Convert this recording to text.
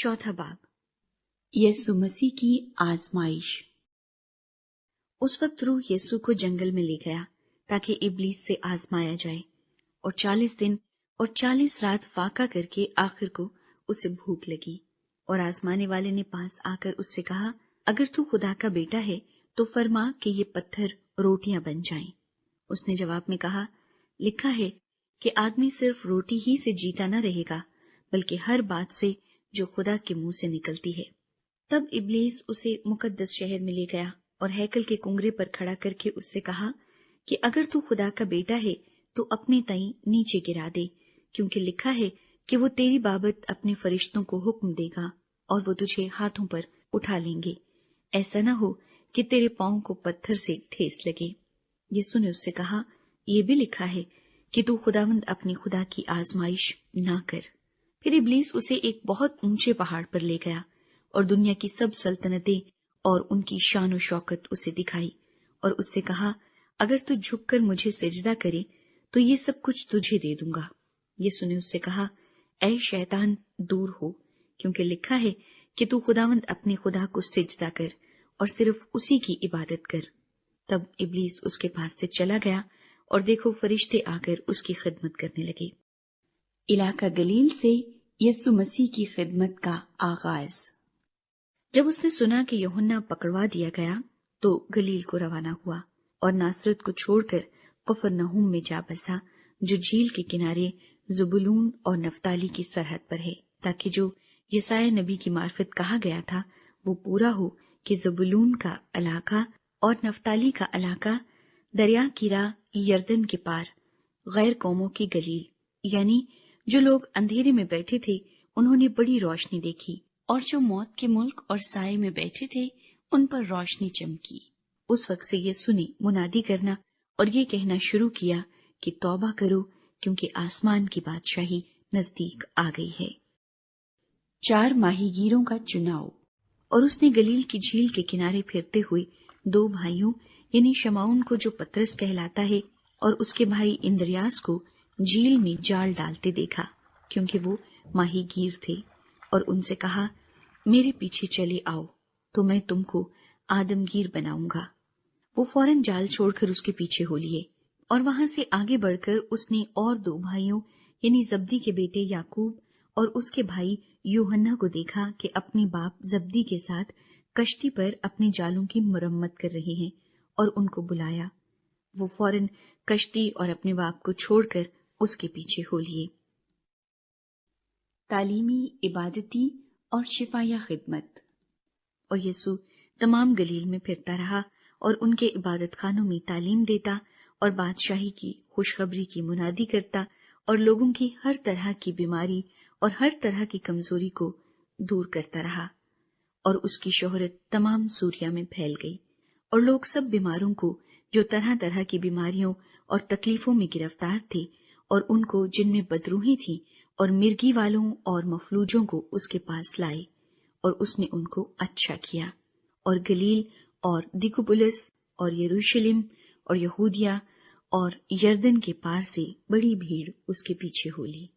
चौथा बाब, यीशु मसीह की आजमाइश। उस वक्त रूह यीशु को जंगल में ले गया ताकि इब्लीस से आजमाया जाए, और 40 दिन और 40 रात फाका करके आखिर को उसे भूख लगी। और आजमाने वाले ने पास आकर उससे कहा, अगर तू खुदा का बेटा है तो फरमा कि ये पत्थर रोटियां बन जाएं। उसने जवाब में कहा, लिखा है कि आदमी सिर्फ रोटी ही से जीता न रहेगा, बल्कि हर बात से जो खुदा के मुंह से निकलती है। तब इब्लीस उसे मुकद्दस शहर में ले गया और हैकल के कुंगरे पर खड़ा करके उससे कहा कि अगर तू खुदा का बेटा है तो अपने तई नीचे गिरा दे, क्योंकि लिखा है कि वो तेरी बाबत अपने फरिश्तों को हुक्म देगा और वो तुझे हाथों पर उठा लेंगे, ऐसा न हो कि तेरे पांव को पत्थर से ठेस लगे। यीशु ने उससे कहा, ये भी लिखा है कि तू खुदावंद अपनी खुदा की आजमाइश ना कर। फिर इब्लीस उसे एक बहुत ऊंचे पहाड़ पर ले गया और दुनिया की सब सल्तनतें और उनकी शान और शौकत उसे दिखाई और उससे कहा, अगर तू झुककर मुझे सिजदा करे तो ये सब कुछ तुझे दे दूंगा। यीशु ने उससे कहा, ऐ शैतान, दूर हो, क्योंकि लिखा है कि तू खुदावंद अपने खुदा को सिजदा कर और सिर्फ उसी की इबादत कर। तब इब्लीस उसके पास से चला गया और देखो, फरिश्ते आकर उसकी खिदमत करने लगे। इलाका गलील से यीशु मसीह की खिदमत का आगाज। जब उसने सुना कि यूहन्ना पकड़वा दिया गया तो गलील को रवाना हुआ और नासरत को छोड़कर कफरनहूम में जा बसा, जो झील के किनारे ज़ुबूलून और नफ्ताली की सरहद पर है, ताकि जो यशायाह नबी की मार्फत कहा गया था वो पूरा हो कि ज़ुबूलून का इलाका और नफ्ताली का इलाका दरिया की राह यरदन के पार गैर कौमों की गलील, यानी जो लोग अंधेरे में बैठे थे उन्होंने बड़ी रोशनी देखी, और जो मौत के मुल्क और साए में बैठे थे उन पर रोशनी चमकी। उस वक्त से यीशु ने मुनादी करना और ये कहना शुरू किया कि तौबा करो, क्योंकि आसमान की बादशाही नजदीक आ गई है। 4 माहीगीरों का चुनाव। और उसने गलील की झील के किनारे फिरते हुए 2 भाइयों यानी शमाउन को, जो पतरस कहलाता है, और उसके भाई इंद्रियास को झील में जाल डालते देखा, क्योंकि वो माहीगीर थे, और उनसे कहा, मेरे पीछे चले आओ तो मैं तुमको आदमगीर बनाऊंगा। वो फौरन जाल छोड़कर उसके पीछे हो लिए, और वहां से आगे बढ़कर उसने और 2 भाइयों यानी जब्दी के बेटे याकूब और उसके भाई यूहन्ना को देखा कि अपने बाप जब्दी के साथ कश्ती पर अपने जालों की मरम्मत कर रहे हैं, और उनको बुलाया। वो फौरन कश्ती और अपने बाप को छोड़कर उसके पीछे हो लिए। तालीमी, इबादती और शिफाया खिदमत। और यीशु तमाम गलील में फिरता रहा और उनके इबादत खानों में तालीम देता और बादशाही की खुशखबरी की मुनादी करता और लोगों की हर तरह की बीमारी और हर तरह की कमजोरी को दूर करता रहा। और उसकी शोहरत तमाम सूरिया में फैल गई, और लोग सब बीमारों को, जो तरह तरह की बीमारियों और तकलीफों में गिरफ्तार थे, और उनको जिनमें बदरूही थी, और मिर्गी वालों और मफलूजों को उसके पास लाए, और उसने उनको अच्छा किया। और गलील और दिकुपुलिस और यरूशलेम और यहूदिया और यरदन के पार से बड़ी भीड़ उसके पीछे हो ली।